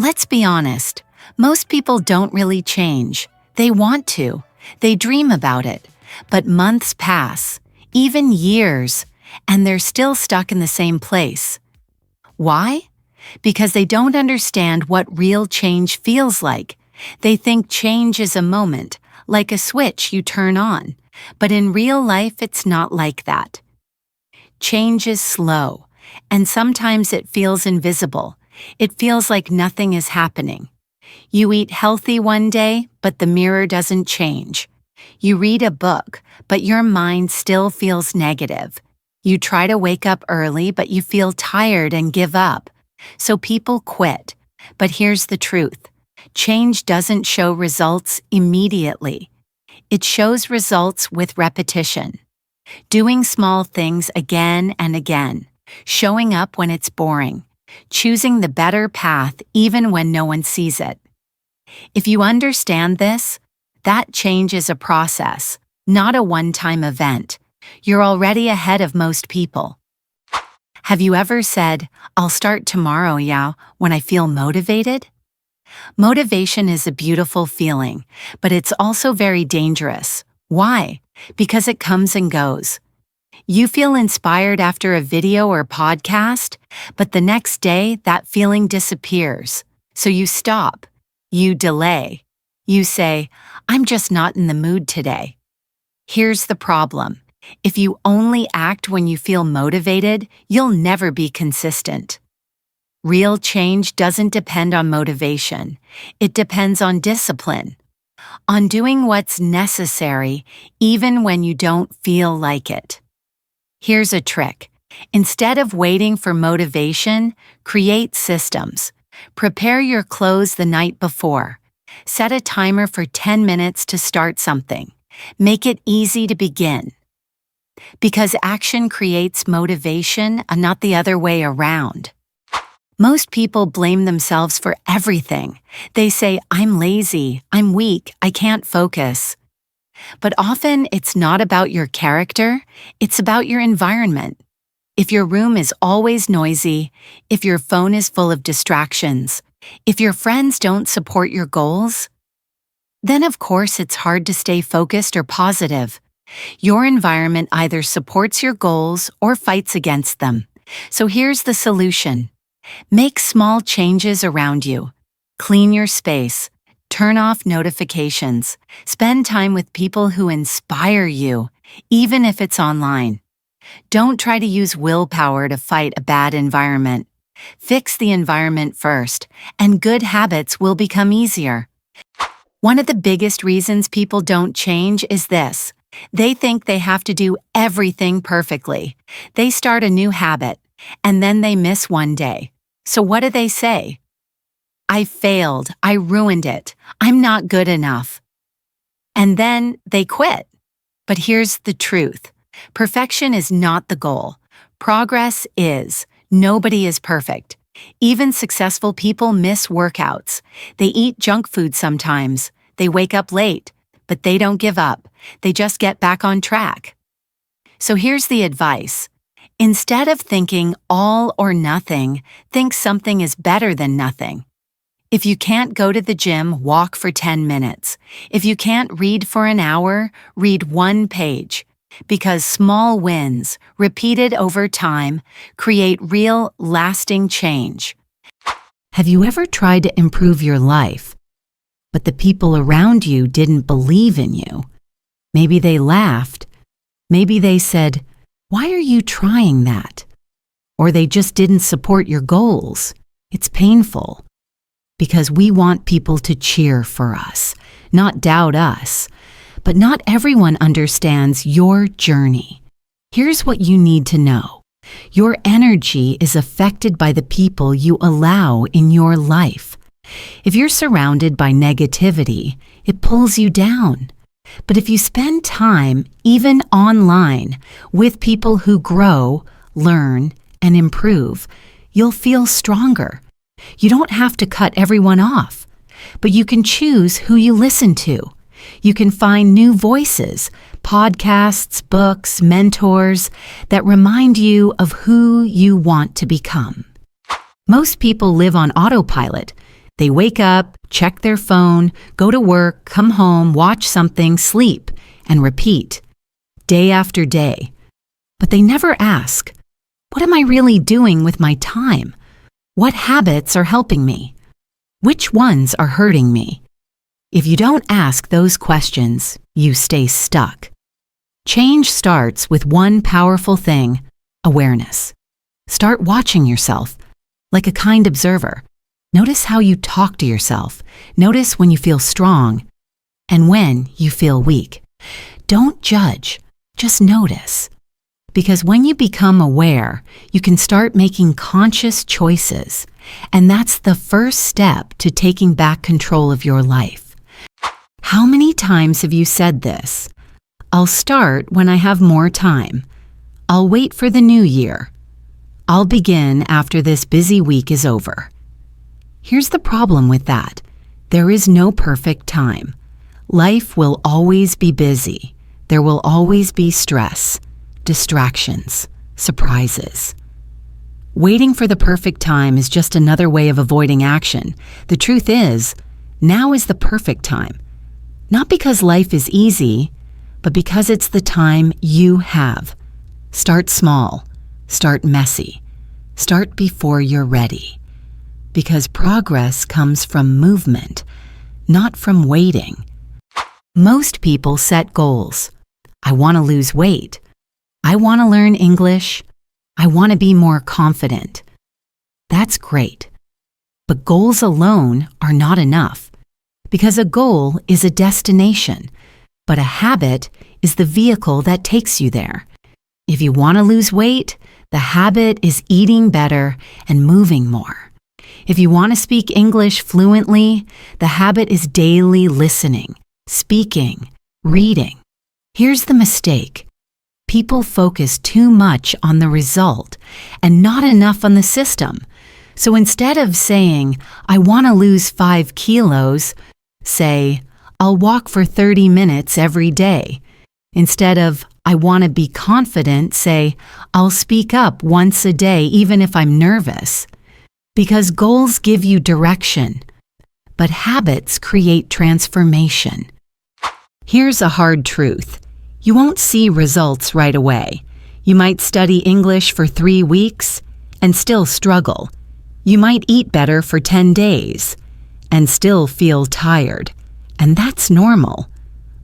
Let's be honest. Most people don't really change. They want to. They dream about it. But months pass, even years, and they're still stuck in the same place. Why? Because they don't understand what real change feels like. They think change is a moment, like a switch you turn on. But in real life, it's not like that. Change is slow, and sometimes it feels invisible. It feels like nothing is happening. You eat healthy one day, but the mirror doesn't change. You read a book, but your mind still feels negative. You try to wake up early, but you feel tired and give up. So people quit. But here's the truth. Change doesn't show results immediately. It shows results with repetition. Doing small things again and again. Showing up when it's boring. Choosing the better path even when no one sees it. If you understand this, that change is a process, not a one-time event. You're already ahead of most people. Have you ever said, "I'll start tomorrow, when I feel motivated"? Motivation is a beautiful feeling, but it's also very dangerous. Why? Because it comes and goes. You feel inspired after a video or podcast, but the next day that feeling disappears. So you stop. You delay. You say, "I'm just not in the mood today." Here's the problem. If you only act when you feel motivated, you'll never be consistent. Real change doesn't depend on motivation. It depends on discipline. On doing what's necessary, even when you don't feel like it. Here's a trick. Instead of waiting for motivation, create systems. Prepare your clothes the night before. Set a timer for 10 minutes to start something. Make it easy to begin. Because action creates motivation and not the other way around. Most people blame themselves for everything. They say, "I'm lazy, I'm weak, I can't focus." But often it's not about your character, it's about your environment. If your room is always noisy, if your phone is full of distractions, if your friends don't support your goals, then of course it's hard to stay focused or positive. Your environment either supports your goals or fights against them. So here's the solution. Make small changes around you. Clean your space. Turn off notifications. Spend time with people who inspire you, even if it's online. Don't try to use willpower to fight a bad environment. Fix the environment first, and good habits will become easier. One of the biggest reasons people don't change is this. They think they have to do everything perfectly. They start a new habit, and then they miss one day. So what do they say? "I failed, I ruined it, I'm not good enough." And then they quit. But here's the truth. Perfection is not the goal. Progress is. Nobody is perfect. Even successful people miss workouts. They eat junk food sometimes. They wake up late, but they don't give up. They just get back on track. So here's the advice. Instead of thinking all or nothing, think something is better than nothing. If you can't go to the gym, walk for 10 minutes. If you can't read for an hour, read one page. Because small wins, repeated over time, create real, lasting change. Have you ever tried to improve your life, but the people around you didn't believe in you? Maybe they laughed. Maybe they said, "Why are you trying that?" Or they just didn't support your goals. It's painful. Because we want people to cheer for us, not doubt us. But not everyone understands your journey. Here's what you need to know. Your energy is affected by the people you allow in your life. If you're surrounded by negativity, it pulls you down. But if you spend time, even online, with people who grow, learn, and improve, you'll feel stronger. You don't have to cut everyone off, but you can choose who you listen to. You can find new voices, podcasts, books, mentors that remind you of who you want to become. Most people live on autopilot. They wake up, check their phone, go to work, come home, watch something, sleep, and repeat, day after day. But they never ask, what am I really doing with my time? What habits are helping me? Which ones are hurting me? If you don't ask those questions, you stay stuck. Change starts with one powerful thing, awareness. Start watching yourself like a kind observer. Notice how you talk to yourself. Notice when you feel strong and when you feel weak. Don't judge, just notice. Because when you become aware, you can start making conscious choices. And that's the first step to taking back control of your life. How many times have you said this? I'll start when I have more time. I'll wait for the new year. I'll begin after this busy week is over. Here's the problem with that. There is no perfect time. Life will always be busy. There will always be stress, distractions, surprises. Waiting for the perfect time is just another way of avoiding action. The truth is, now is the perfect time. Not because life is easy, but because it's the time you have. Start small. Start messy. Start before you're ready. Because progress comes from movement, not from waiting. Most people set goals. I want to lose weight. I want to learn English. I want to be more confident. That's great. But goals alone are not enough. Because a goal is a destination, but a habit is the vehicle that takes you there. If you want to lose weight, the habit is eating better and moving more. If you want to speak English fluently, the habit is daily listening, speaking, reading. Here's the mistake. People focus too much on the result and not enough on the system. So instead of saying, I want to lose 5 kilos, say, I'll walk for 30 minutes every day. Instead of, I want to be confident, say, I'll speak up once a day even if I'm nervous. Because goals give you direction, but habits create transformation. Here's a hard truth. You won't see results right away. You might study English for 3 weeks and still struggle. You might eat better for 10 days and still feel tired. And that's normal.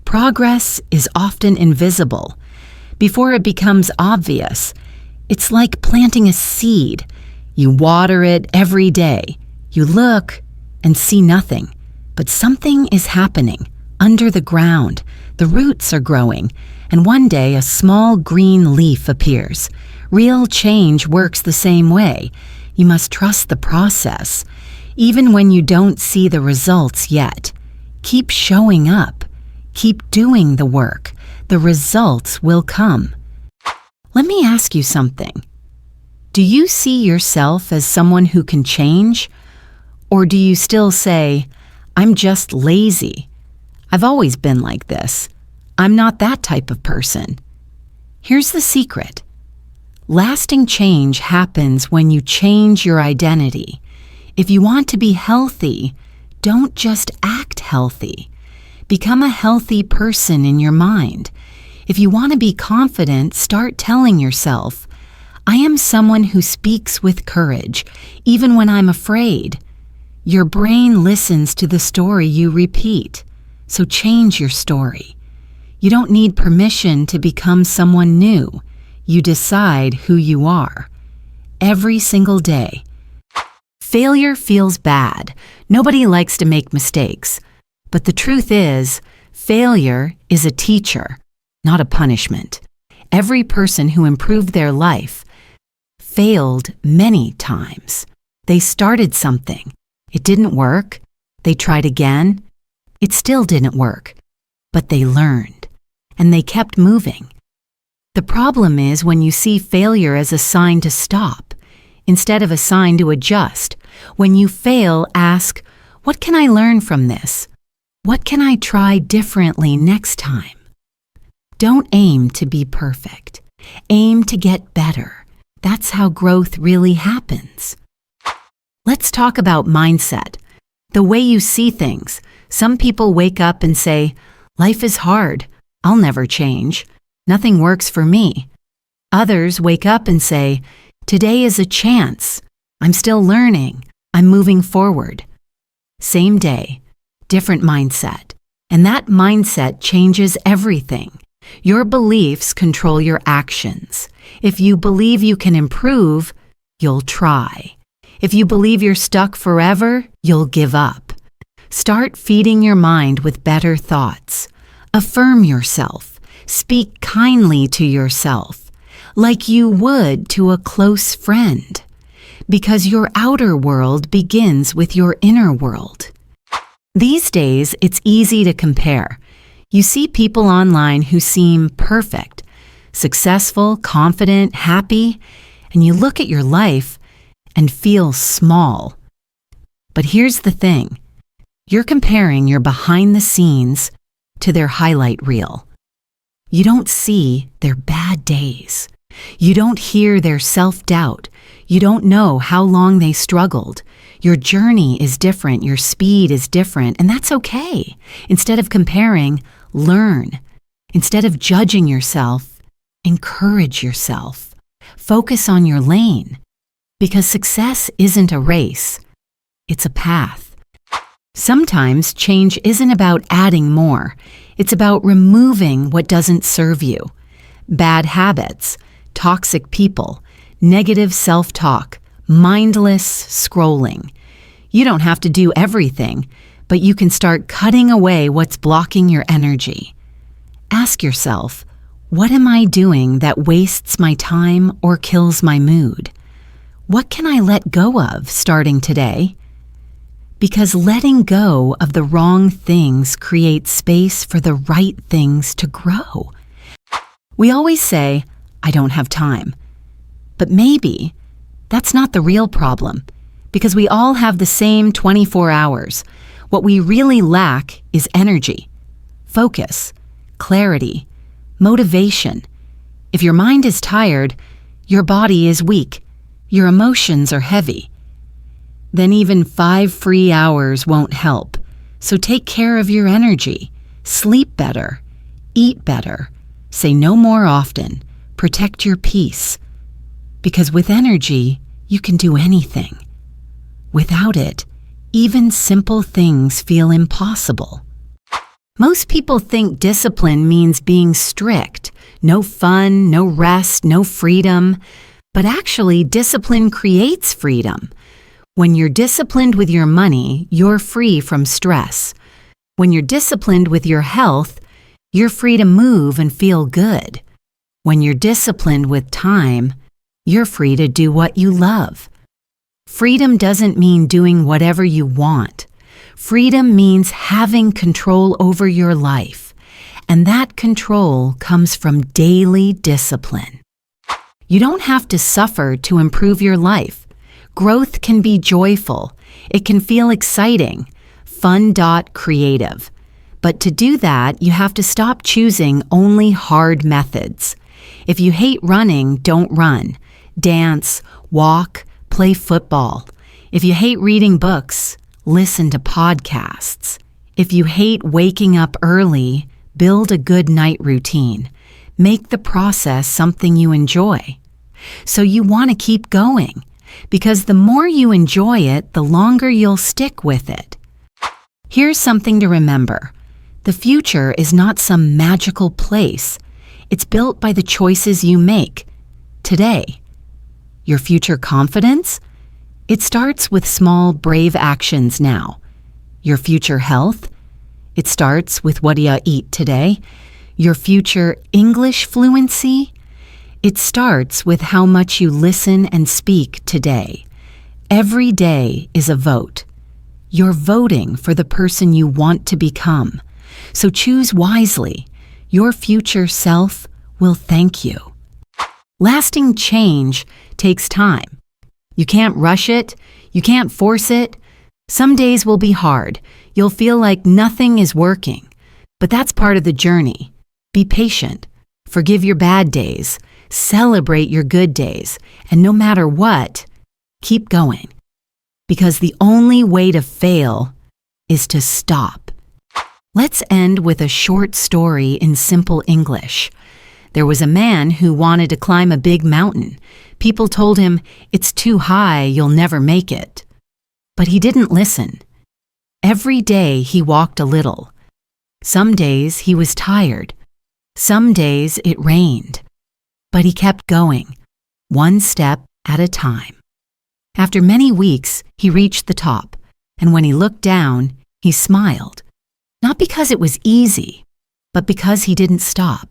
Progress is often invisible. Before it becomes obvious, it's like planting a seed. You water it every day. You look and see nothing. But something is happening under the ground. The roots are growing, and one day a small green leaf appears. Real change works the same way. You must trust the process, even when you don't see the results yet. Keep showing up. Keep doing the work. The results will come. Let me ask you something. Do you see yourself as someone who can change? Or do you still say, I'm just lazy? I've always been like this. I'm not that type of person. Here's the secret. Lasting change happens when you change your identity. If you want to be healthy, don't just act healthy. Become a healthy person in your mind. If you want to be confident, start telling yourself, I am someone who speaks with courage, even when I'm afraid. Your brain listens to the story you repeat, so change your story. You don't need permission to become someone new. You decide who you are. Every single day. Failure feels bad. Nobody likes to make mistakes. But the truth is, failure is a teacher, not a punishment. Every person who improved their life failed many times. They started something. It didn't work. They tried again. It still didn't work. But they learned, and they kept moving. The problem is when you see failure as a sign to stop, instead of a sign to adjust. When you fail, ask, what can I learn from this? What can I try differently next time? Don't aim to be perfect. Aim to get better. That's how growth really happens. Let's talk about mindset. The way you see things. Some people wake up and say, "Life is hard. I'll never change. Nothing works for me." Others wake up and say, "Today is a chance. I'm still learning. I'm moving forward." Same day, different mindset. And that mindset changes everything. Your beliefs control your actions. If you believe you can improve, you'll try. If you believe you're stuck forever, you'll give up. Start feeding your mind with better thoughts. Affirm yourself. Speak kindly to yourself, like you would to a close friend, because your outer world begins with your inner world. These days, it's easy to compare. You see people online who seem perfect, successful, confident, happy, and you look at your life and feel small. But here's the thing. You're comparing your behind the scenes to their highlight reel. You don't see their bad days. You don't hear their self-doubt. You don't know how long they struggled. Your journey is different. Your speed is different, and that's okay. Instead of comparing, learn. Instead of judging yourself, encourage yourself. Focus on your lane, because success isn't a race. It's a path. Sometimes change isn't about adding more. It's about removing what doesn't serve you. Bad habits, toxic people, negative self-talk, mindless scrolling. You don't have to do everything, but you can start cutting away what's blocking your energy. Ask yourself, what am I doing that wastes my time or kills my mood? What can I let go of starting today? Because letting go of the wrong things creates space for the right things to grow. We always say, "I don't have time." But maybe that's not the real problem, because we all have the same 24 hours. What we really lack is energy, focus, clarity, motivation. If your mind is tired, your body is weak, your emotions are heavy. Then even 5 free hours won't help. So take care of your energy. Sleep better. Eat better. Say no more often. Protect your peace. Because with energy, you can do anything. Without it, even simple things feel impossible. Most people think discipline means being strict. No fun, no rest, no freedom. But actually, discipline creates freedom. When you're disciplined with your money, you're free from stress. When you're disciplined with your health, you're free to move and feel good. When you're disciplined with time, you're free to do what you love. Freedom doesn't mean doing whatever you want. Freedom means having control over your life, and that control comes from daily discipline. You don't have to suffer to improve your life. Growth can be joyful. It can feel exciting, fun.creative. But to do that, you have to stop choosing only hard methods. If you hate running, don't run. Dance, walk, play football. If you hate reading books, listen to podcasts. If you hate waking up early, build a good night routine. Make the process something you enjoy. So you want to keep going, because the more you enjoy it, the longer you'll stick with it. Here's something to remember. The future is not some magical place. It's built by the choices you make today. Your future confidence? It starts with small, brave actions now. Your future health? It starts with what you eat today. Your future English fluency? It starts with how much you listen and speak today. Every day is a vote. You're voting for the person you want to become. So choose wisely. Your future self will thank you. Lasting change takes time. You can't rush it. You can't force it. Some days will be hard. You'll feel like nothing is working. But that's part of the journey. Be patient. Forgive your bad days. Celebrate your good days. And no matter what, keep going. Because the only way to fail is to stop. Let's end with a short story in simple English. There was a man who wanted to climb a big mountain. People told him, "It's too high, you'll never make it." But he didn't listen. Every day he walked a little. Some days he was tired. Some days it rained. But he kept going, one step at a time. After many weeks, he reached the top, and when he looked down, he smiled. Not because it was easy, but because he didn't stop.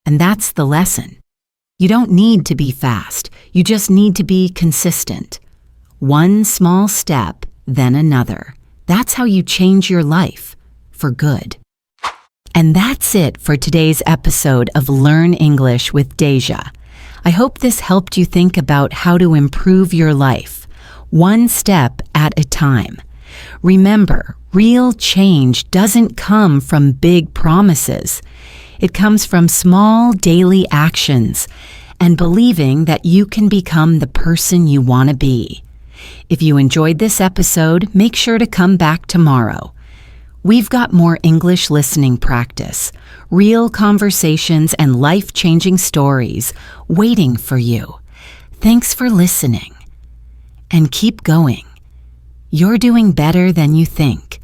And that's the lesson. You don't need to be fast, you just need to be consistent. One small step, then another. That's how you change your life, for good. And that's it for today's episode of Learn English with Deja. I hope this helped you think about how to improve your life, one step at a time. Remember, real change doesn't come from big promises. It comes from small daily actions and believing that you can become the person you want to be. If you enjoyed this episode, make sure to come back tomorrow. We've got more English listening practice, real conversations, and life-changing stories waiting for you. Thanks for listening. And keep going. You're doing better than you think.